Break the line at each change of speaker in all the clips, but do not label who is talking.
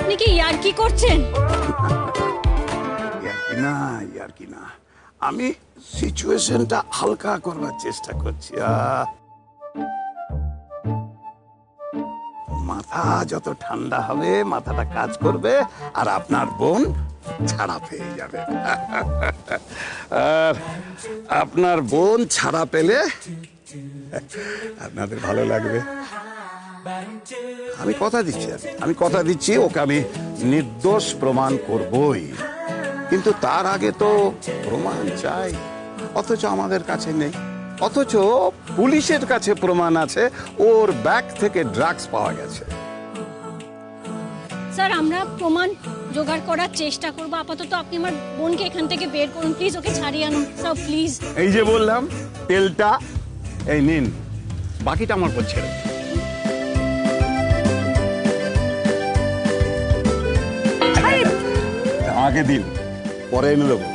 আপনি কি ইয়ার্কি করছেন?
ইয়ার্কি না, আমি সিচুয়েশনটা হালকা করবার চেষ্টা করছি। মাথা যত ঠান্ডা হবে মাথাটা কাজ করবে আর আপনার বোন ছাড়া পেয়ে যাবে। আর আপনার বোন ছাড়া পেলে আপনাদের ভালো লাগবে। আমি কথা দিচ্ছি ওকে আমি নির্দোষ প্রমাণ করবই, কিন্তু তার আগে তো প্রমাণ চাই, অথচ আমাদের কাছে নেই। অথচ পুলিশের কাছে প্রমাণ আছে, ওর ব্যাগ থেকে ড্রাগস পাওয়া গেছে।
স্যার আমরা প্রমাণ জোগাড় করার চেষ্টা করব, আপাতত আপনি আমার বোনকে এখান থেকে বের করুন প্লিজ, ওকে ছাড়িয়ে আনুন স্যার প্লিজ।
এই যে বললাম তেলটা এই নিন, বাকিটা আমার উপর ছেড়ে দিন। আমাকে দিন, পরে এনে দেবো।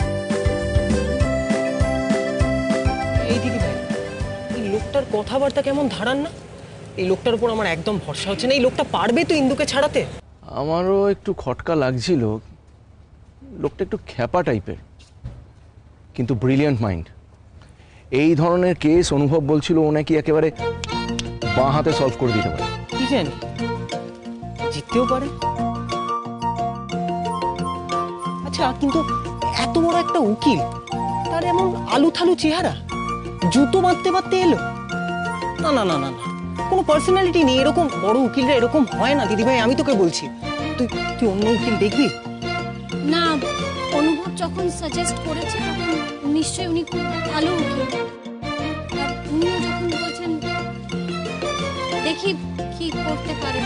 এই দিদি ভাই, এই লোকটার কথাবার্তা কেমন ধারান না? এই লোকটার উপর আমার একদম ভরসা হচ্ছে না। এই লোকটা পারবে তো ইন্দুকে ছাড়াতে?
আমারও একটু খটকা লাগছিল, লোকটা একটু খ্যাপা টাইপের, কিন্তু ব্রিলিয়ান্ট মাইন্ড। এই ধরনের কেস অনুভব বলছিল ও নাকি একেবারে বাঁ হাতে সলভ করে দিতে পারে।
কি জানি, জিততেও পারে। আচ্ছা, কিন্তু এত বড় একটা উকিল, তার এমন আলু থালু চেহারা, জুতো বাঁধতে বাঁধতে এলো? না না না না না, কোনো পার্সোনালিটি নেই। এরকম বড় উকিলরা এরকম হয় না দিদি ভাই, আমি তোকে বলছি। তুই অন্য উকিল দেখবি
না। অনুভব যখন সাজেস্ট করেছে তখন নিশ্চয়ই উনি খুব ভালো উকিল, আর উনিও যখন বলছেন দেখি কি করতে পারে।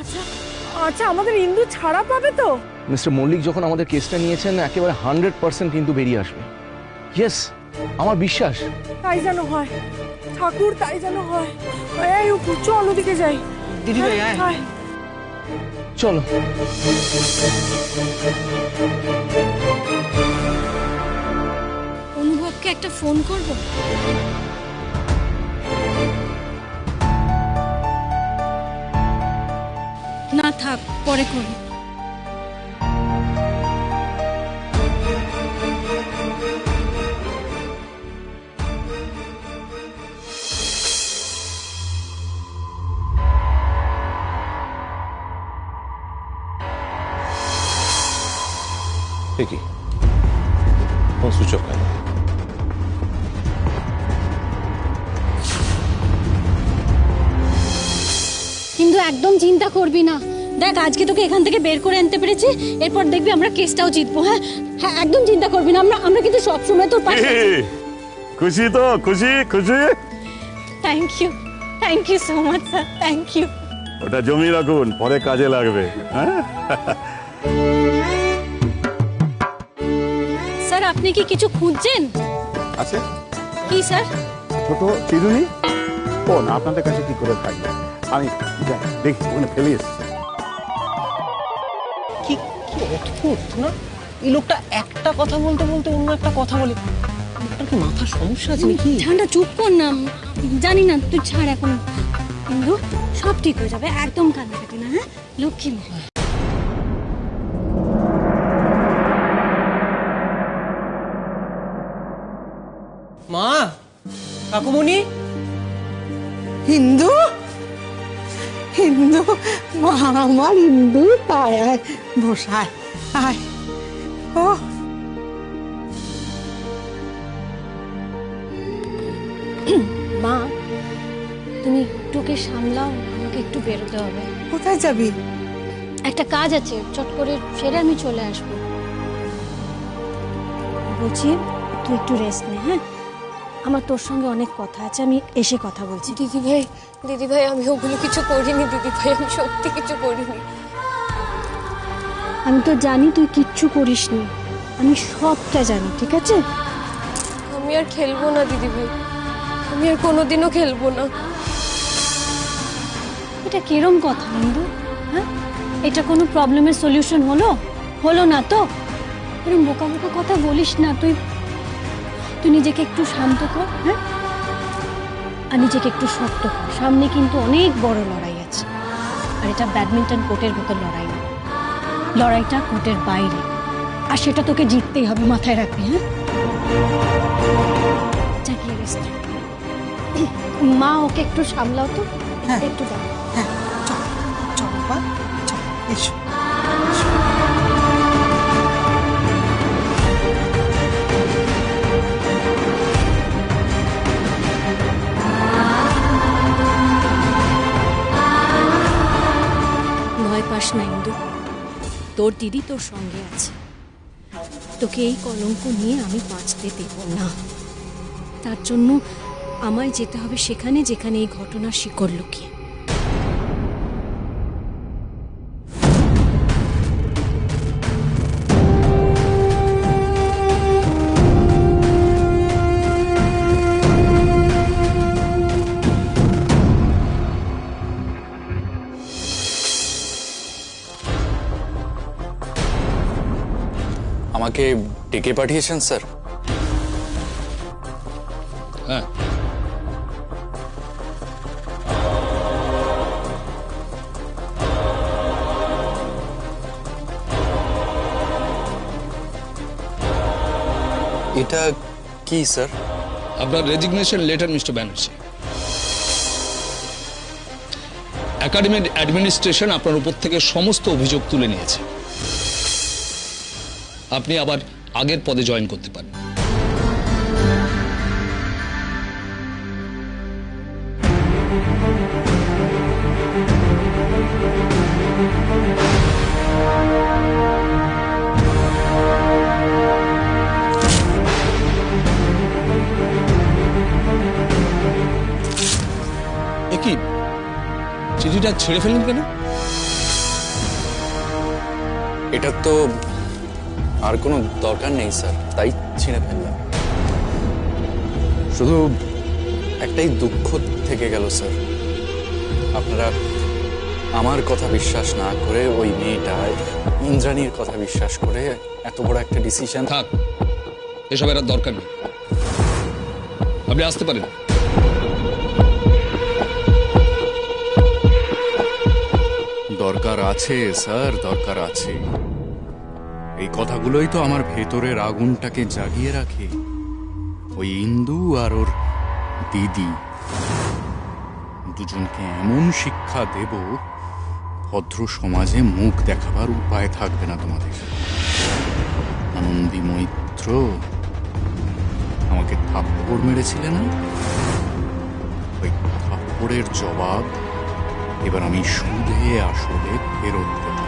আচ্ছা আচ্ছা, আমাদের ইন্দু ছাড়া পাবে তো?
মিস্টার মল্লিক যখন আমাদের কেসটা নিয়েছেন একেবারে 100% কিন্তু বেরিয়ে আসবে। ইয়েস, আমার বিশ্বাস।
তাই যেন হয় ঠাকুর, তাই যেন হয়। এই উপর চল, ওদিকে যাই।
দিদি ভাই আয়।
চলো।
অনুভবকে একটা ফোন করব। না থাক, পরে করব।
দেখি ফোন সুইচ অফ কেন?
কিন্তু একদম চিন্তা করবি না, দেখ আজকে তোকে এখান থেকে বের করে আনতে পেরেছি, এরপর দেখবি আমরা কেসটাও জিতবো। হ্যাঁ হ্যাঁ, একদম চিন্তা করবি না, আমরা কিন্তু সব সময় তোর পাশে আছি।
খুশি তো? খুশি?
Thank you so much sir, thank you.
ওটা জমি রাখুন, পরে কাজে লাগবে। হ্যাঁ
স্যার আপনি কি কিছু খুঁজছেন?
আছে
কি স্যার?
ছোট চিরুনি। ও না, আপনাদের কাছে কি করে থাকবে? আমি যাই দেখি, ওখানে ফেলে এসেছি।
কি কি অদ্ভুত না, এই লোকটা একটা কথা বলতে বলতে অন্য একটা কথা বলে। লোকটার কি মাথার সমস্যা আছে নাকি?
ঠান্ডা চুপ কর না, জানি না, তুই ছাড় এখন। কিন্তু সব ঠিক হয়ে যাবে, একদম কান্নাকাটি না। হ্যাঁ লক্ষ্মী মা।
মা, কাকুমণি।
হিন্দু হিন্দু, মা আমার হিন্দু, তাই আয় বসায় আয়। ও
মা তুমি একটুকে সামলাও, আমাকে একটু বেরোতে হবে।
কোথায় যাবি?
একটা কাজ আছে, চট করে সেরে আমি চলে আসবো। বলছি তুই একটু রেস্ট নে। হ্যাঁ, আমার তোর সঙ্গে অনেক কথা আছে, আমি এসে কথা বলছি।
দিদি ভাই আমি ওগুলো কিছু করিনি দিদি ভাই, আমি সত্যি কিছু করিনি।
আমি তো জানি তুই কিচ্ছু করিসনি, আমি সবটা জানি, ঠিক আছে?
আমি আর খেলবো না দিদি ভাই, আমি আর কোনোদিনও খেলবো না।
এটা কিরম কথা হিন্দু? হ্যাঁ, এটা কোনো প্রবলেমের সলিউশন হলো না তো? এরকম বোকা বোকা কথা বলিস না। তুই নিজেকে একটু শান্ত কর। হ্যাঁ, আর নিজেকে একটু শক্ত কর, সামনে কিন্তু অনেক বড় লড়াই আছে। আর এটা ব্যাডমিন্টন কোর্টের মতো লড়াই না, লড়াইটা কোর্টের বাইরে, আর সেটা তোকে জিততেই হবে, মাথায় রাখবি। হ্যাঁ, জাগিয়ে রেস্ট। মা ওকে একটু সামলাও তো,
হ্যাঁ।
একটু দাও।
হ্যাঁ, চল চল বাবা, চল এসো।
ভয় পাস না ইন্দু, তোর দিদি তোর সঙ্গে আছে। তোকে এই কলঙ্ক নিয়ে আমি বাঁচতে দেব না। তার জন্য আমায় যেতে হবে সেখানে যেখানে এই ঘটনার শিকড় লুকিয়ে।
আমাকে ডেকে পাঠিয়েছেন স্যার?
হ্যাঁ,
এটা কি স্যার?
আপনার রেজিগনেশন লেটার মিস্টার ব্যানার্জি। একাডেমির অ্যাডমিনিস্ট্রেশন আপনার উপর থেকে সমস্ত অভিযোগ তুলে নিয়েছে। আপনি আবার আগের পদে জয়েন করতে পারেন। কি চিঠিটা ছেড়ে ফেললেন কেন?
এটা তো আর কোনো দরকার নেই স্যার, তাই ছিঁড়ে ফেললাম। শুধু একটাই দুঃখ থেকে গেল স্যার, আপনারা আমার কথা বিশ্বাস না করে ওই মেয়েটা ইন্দ্রাণীর কথা বিশ্বাস করে এত বড় একটা ডিসিশন।
থাক, এসবের আর দরকার নেই। আপনি আসতে পারেন।
দরকার আছে স্যার, দরকার আছে। এই কথাগুলোই তো আমার ভেতরের আগুনটাকে জাগিয়ে রাখে। ওই ইন্দু আর ওর দিদি দুজনকে এমন শিক্ষা দেব, ভদ্র সমাজে মুখ দেখাবার উপায় থাকবে না তোমাদের। আনন্দী মৈত্র আমাকে থাপ্পড় মেরেছিলে না? ওই থাপ্পড়ের জবাব এবার আমি সুদে আসলে ফেরত দেব।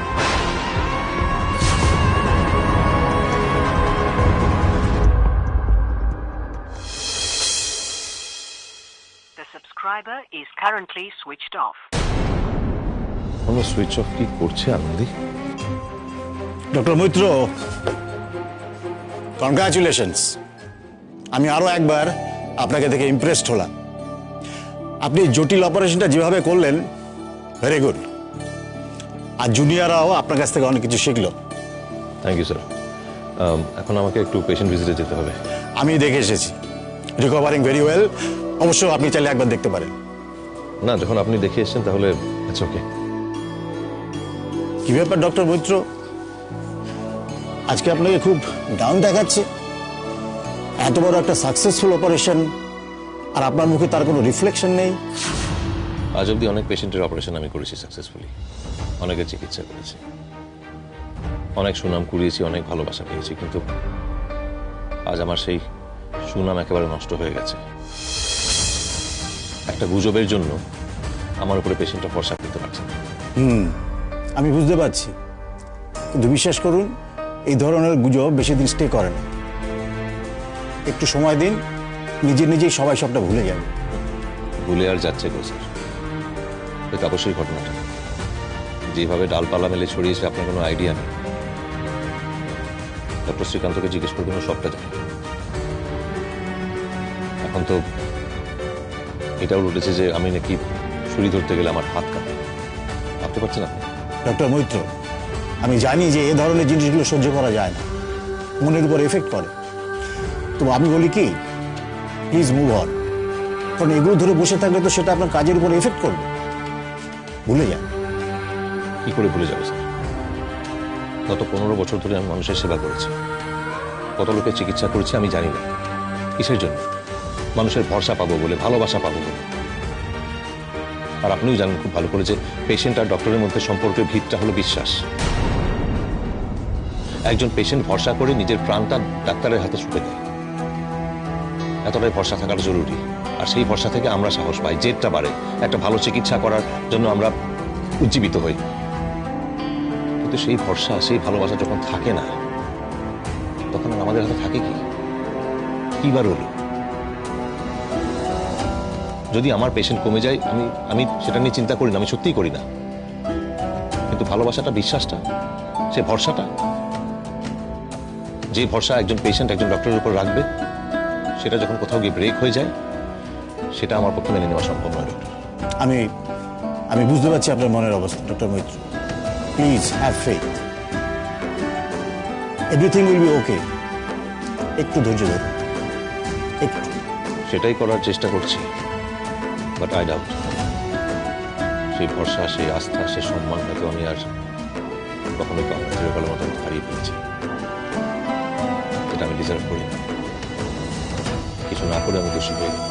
The subscriber is currently switched off.
কোনো সুইচ অফ কি করছে আনন্দি?
Doctor Maitra, congratulations. আমি আরো একবার আপনাকে দেখে ইমপ্রেসড হলাম। আপনি জটিল অপারেশনটা যেভাবে করলেন, ভেরি গুড। আর জুনিয়ররাও আপনার কাছ থেকে অনেক কিছু শিখলো।
Thank you sir. এখন আমাকে একটু পেশেন্ট ভিজিটে যেতে হবে।
আমি দেখে এসেছি, রিকভারিং ভেরি ওয়েল। অবশ্য আপনি চাইলে একবার দেখতে পারেন।
না, যখন আপনি দেখে এসেছেন তাহলে ইটস ওকে।
কি ব্যাপার ডক্টর মৈত্র, আজকে আপনাকে খুব ডাউন দেখাচ্ছে? এত বড় একটা সাকসেসফুল অপারেশন আর আপনার মুখে তার কোনো রিফ্লেকশন নেই।
আজ অব্দি অনেক পেশেন্টের অপারেশন আমি করেছি সাকসেসফুলি, অনেকের চিকিৎসা করেছি, অনেক সুনাম কুড়িয়েছি, অনেক ভালোবাসা পেয়েছি, কিন্তু আজ আমার সেই সুনাম একেবারে নষ্ট হয়ে গেছে। একটা গুজবের জন্য আমার উপরে পেশেন্টটা ভরসা করতে পারছে না।
আমি বুঝতে পারছি, কিন্তু বিশ্বাস করুন, এই ধরনের গুজব বেশি দিন স্টে করে না। একটু সময় দিন, নিজে নিজেই সবাই সবটা ভুলে যাবে।
ভুলে আর যাচ্ছে গো স্যার। ওই তাপসীর ঘটনাটা যেভাবে ডালপালা মেলে ছড়িয়েছে, আপনার কোনো আইডিয়া নেই। ডক্টর শ্রীকান্তকে জিজ্ঞেস করবেন, ও সবটা জানে। এখন তো এটাও উঠেছে যে আমি নাকি ছুরি ধরতে গেলে আমার হাত কাঁপে। ভাবতে পারছেন আপনি?
ডক্টর মৈত্র, আমি জানি যে এ ধরনের জিনিসগুলো সহ্য করা যায় না, মনের উপর এফেক্ট করে। তো আমি বলি কি, প্লিজ মুভ অন। কারণ এগুলো ধরে বসে থাকলে তো সেটা আপনার কাজের উপর এফেক্ট করবে। ভুলে যান।
কি করে ভুলে যাবো স্যার? গত 15 বছর ধরে আমি মানুষের সেবা করেছি, কত লোকের চিকিৎসা করেছি আমি জানি না কিসের জন্য। মানুষের ভরসা পাবো বলে, ভালোবাসা পাবো বলে। আর আপনিও জানেন খুব ভালো করে যে পেশেন্ট আর ডক্টরের মধ্যে সম্পর্কের ভিতটা হলো বিশ্বাস। একজন পেশেন্ট ভরসা করে নিজের প্রাণটা ডাক্তারের হাতে ছুটে দেয়, এতটাই ভরসা থাকাটা জরুরি। আর সেই ভরসা থেকে আমরা সাহস পাই, জেদটা বাড়ে, একটা ভালো চিকিৎসা করার জন্য আমরা উজ্জীবিত হই। কিন্তু সেই ভরসা, সেই ভালোবাসা যখন থাকে না, তখন আর আমাদের হাতে থাকে কি বার হলো? যদি আমার পেশেন্ট কমে যায়, আমি সেটা নিয়ে চিন্তা করি না, আমি সত্যিই করি না। কিন্তু ভালোবাসাটা, বিশ্বাসটা, সে ভরসাটা, যে ভরসা একজন পেশেন্ট একজন ডক্টরের উপর রাখবে, সেটা যখন কোথাও গিয়ে ব্রেক হয়ে যায়, সেটা আমার পক্ষে মেনে নেওয়া সম্ভব নয় ডক্টর।
আমি বুঝতে পারছি আপনার মনের অবস্থা doctor Maitra. Please have faith, everything will be okay. একটু ধৈর্য ধরুন, একটু।
সেটাই করার চেষ্টা করছি, বাট আই ডাউট সেই ভরসা, সেই আস্থা, সেই সম্মান হয়তো আমি আর কখনোই চিরকালের মতো হারিয়ে ফেলেছি। এটা আমি ডিজার্ভ করি না, কিছু না করে আমি দোষী হয়ে গেলাম।